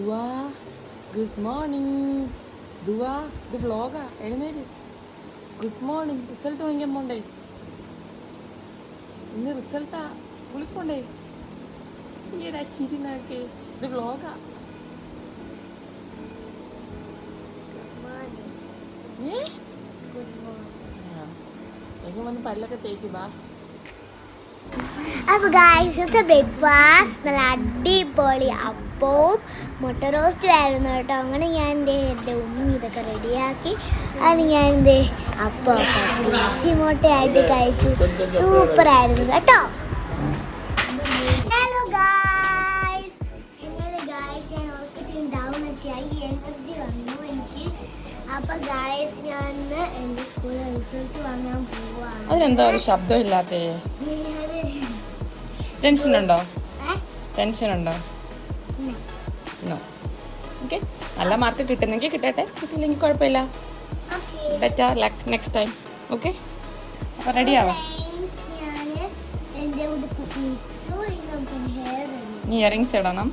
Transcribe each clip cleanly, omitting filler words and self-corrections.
ദുവാ good morning. Dua ഇത് വ്ളോഗാ, എഴുന്നേര്. Good morning. റിസൾട്ട് വാങ്ങിക്കാൻ പോണ്ടേ? ഇന്ന് റിസൾട്ടാ, സ്കൂളിൽ പോണ്ടേ? ഈടാ ചിരി നോക്കേ, ഇത് വ്ളോഗാ. എങ്ങനെ വന്ന് പല്ലൊക്കെ തേക്ക് ബാ. അപ്പോൾ ഗായ്സ്, ഇന്നത്തെ ബ്രേക്ക്ഫാസ്റ്റ് നല്ല അടിപൊളി അപ്പവും മുട്ട റോസ്റ്റും ആയിരുന്നു കേട്ടോ. അങ്ങനെ ഞാൻ എൻ്റെ ഉമ്മി ഇതൊക്കെ റെഡിയാക്കി അത് ഞാൻ അപ്പമൊക്കെ ഇച്ചി മുട്ടയായിട്ട് കഴിച്ചു. സൂപ്പറായിരുന്നു കേട്ടോ. ഹലോ ഗായ്സ്, ഞാൻ ഓർക്കിട്ട് ഡൗൺ ഒക്കെ ആയി, എനർജി വന്നു എനിക്ക്. അപ്പോൾ ഗായ്സ്, ഞാൻ എൻ്റെ സ്കൂളിൽ റിസൾട്ട് വാങ്ങാൻ പോവാണ്. അതിനെന്താ ഒരു ശബ്ദം ഇല്ലാത്തേ? ടെൻഷനുണ്ടോ? നോ. ഓക്കെ, നല്ല മാർക്ക് കിട്ടുന്നെങ്കിൽ കിട്ടട്ടെ, കിട്ടില്ലെങ്കിൽ കുഴപ്പമില്ല. Better luck next time. Okay, അപ്പോൾ റെഡി ആവാം. നീ ഇയറിങ്സ് ഇടണം.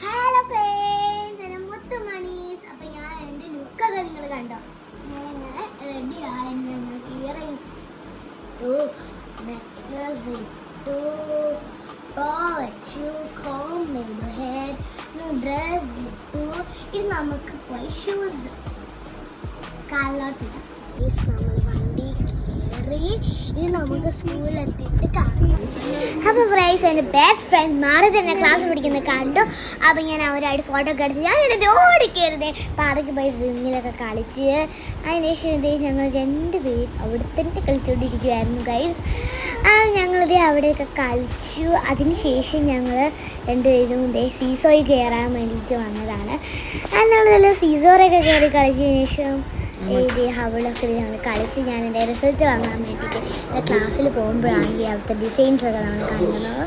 ഹലോ ഫ്രണ്ട്സ്, എൻ്റെ മുത്തുമണീസ്. അപ്പോൾ ഞാൻ എൻ്റെ ലുക്കൊക്കെ നിങ്ങൾ കണ്ടോ? ഞാൻ റെഡി ആയി. ഇയറിങ്സ് ഇട്ടു, നെക്ലസ് ഇട്ടു, വെച്ചു, കോം ചെയ്തു, ഹെയർ ഡ്രസ് ഇട്ടു. ഇനി നമുക്ക് പോയി ഷൂസ് കാലിലോട്ടിടാം. നമ്മൾ വണ്ടി കയറി ഇനി നമുക്ക് സ്കൂളിലെത്തിയിട്ട് കാണാം. അപ്പോൾ ഫ്രണ്ട്സ്, എൻ്റെ ബെസ്റ്റ് ഫ്രണ്ട് മാറി തന്നെ ക്ലാസ് പഠിക്കുന്നത് കണ്ടു. അപ്പോൾ ഞാൻ അവരായിട്ട് ഫോട്ടോ ഒക്കെ എടുത്ത് ഞാൻ എൻ്റെ ഓടിക്കരുത് പാറയ്ക്ക് പോയി സ്വിമ്മിലൊക്കെ കളിച്ച് അതിനുശേഷം ഞങ്ങൾ രണ്ടുപേരും അവിടെ തന്നെ കളിച്ചുകൊണ്ടിരിക്കുമായിരുന്നു ഗൈസ്. ഞങ്ങളിത് അവിടെയൊക്കെ കളിച്ചു. അതിനുശേഷം ഞങ്ങൾ രണ്ടുപേരും സീസോയിൽ കയറാൻ വേണ്ടിയിട്ട് വന്നതാണ്. ഞങ്ങൾ സീസോറൊക്കെ കയറി കളിച്ചതിന് ശേഷം അവളൊക്കെ ഞങ്ങൾ കളിച്ച് ഞാൻ എൻ്റെ റിസൾട്ട് വാങ്ങാൻ വേണ്ടിയിട്ട് ക്ലാസ്സിൽ പോകുമ്പോഴാണെങ്കിൽ അവിടുത്തെ ഡിസൈൻസൊക്കെ നമ്മൾ കാണുന്നത്.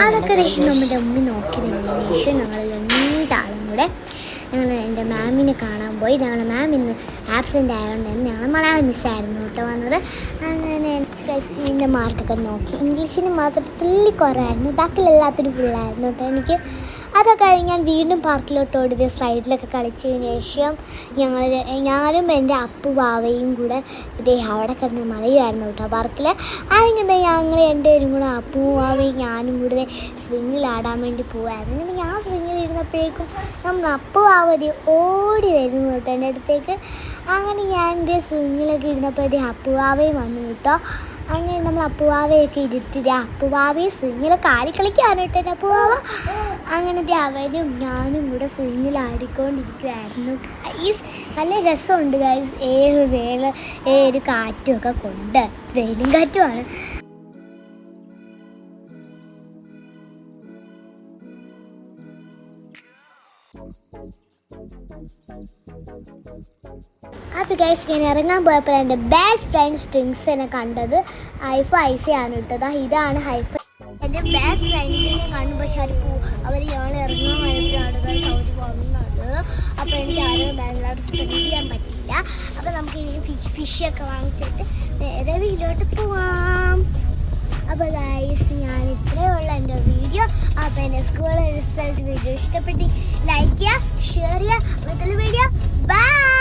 അതൊക്കെ നമ്മുടെ ഉമ്മി നോക്കി നിന്നതിന് ശേഷം ഞങ്ങൾ രണ്ടാളും കൂടെ ഞങ്ങൾ എൻ്റെ മാമിനെ കാണാൻ പോയി. ഞങ്ങളുടെ മാം ഇന്ന് ആബ്സെൻ്റ് ആയതുകൊണ്ട് തന്നെ ഞങ്ങൾ മലയാളം മിസ്സായിരുന്നു കേട്ടോ വന്നത്. അങ്ങനെ എൻ്റെ മാർക്കൊക്കെ നോക്കി. ഇംഗ്ലീഷിന് മാത്രം തുള്ളി കുറവായിരുന്നു, ബാക്കിലെല്ലാത്തിനും ഫുള്ളായിരുന്നു കേട്ടോ എനിക്ക്. അതൊക്കെ കഴിഞ്ഞ് ഞാൻ വീണ്ടും പാർക്കിലോട്ട് ഓടിയത് സ്ലൈഡിലൊക്കെ കളിച്ചതിന് ശേഷം ഞാനും എൻ്റെ അപ്പു ബാവയും കൂടെ അവിടെ കിടന്ന് മഴയായിരുന്നു കേട്ടോ പാർക്കിൽ. അങ്ങനെ ഞങ്ങൾ രണ്ടുപേരും കൂടെ അപ്പു ബാവയും ഞാനും കൂടെ സ്വിങ്ങിലാടാൻ വേണ്ടി പോവായിരുന്നു. അങ്ങനെ ഞാൻ സ്വിങ്ങിലിരുന്നപ്പോഴേക്കും നമ്മൾ അപ്പു ബാവതി ഓടി വരുന്നു കേട്ടോ എൻ്റെ അടുത്തേക്ക്. അങ്ങനെ ഞാൻ എൻ്റെ സ്വിങ്ങിലൊക്കെ ഇരുന്നപ്പോൾ അപ്പു ബാവയും വന്നു കേട്ടോ. അങ്ങനെ നമ്മൾ അപ്പുവാവയൊക്കെ ഇരുത്തി അപ്പുവാവയും സ്വിങ്ങിലൊക്കെ ആടി കളിക്കാണ് കേട്ടോ എൻ്റെ അപ്പുവാവ. അങ്ങനത്തെ അവനും ഞാനും കൂടെ സ്വിങ്ങിൽ ആടിക്കൊണ്ടിരിക്കുമായിരുന്നു ഗൈസ്. നല്ല രസമുണ്ട് ഗൈസ്. ഒരു കാറ്റും ഒക്കെ കൊണ്ട് വെയിലും കാറ്റുമാണ്. അപ്പോൾ ഗൈസ്, ഞാൻ ഇറങ്ങാൻ പോയപ്പോൾ എൻ്റെ ബെസ്റ്റ് ഫ്രണ്ട് സ്ട്രിങ്സിനെ കണ്ടത് ഹൈഫ ഐസയാണ് കേട്ടത്. ഇതാണ് ഹൈഫ. എൻ്റെ ബെസ്റ്റ് ഫ്രണ്ട്സിനെ കാണുമ്പോൾ അവർ ഞാൻ ഇറങ്ങാൻ വന്നപ്പോഴാണ് സൗദി പോകുന്നത്. അപ്പോൾ എനിക്ക് ആരും ബാംഗ്ലൂർ സ്പെൻഡ് ചെയ്യാൻ പറ്റില്ല. അപ്പോൾ നമുക്ക് ഇനി ഫിഷൊക്കെ വാങ്ങിച്ചിട്ട് നേരെ വീട്ടിലോട്ട് പോവാം. അപ്പോൾ ഗൈസ്, ഞാൻ ഇത്രയേ ഉള്ള എൻ്റെ വീഡിയോ. അപ്പോൾ എൻ്റെ സ്കൂൾ റിസൾട്ട് വീഡിയോ ഇഷ്ടപ്പെട്ട് ലൈക്ക് ചെയ്യുക, ഷെയർ ചെയ്യുക. മറ്റുള്ള വീഡിയോ ബൈ.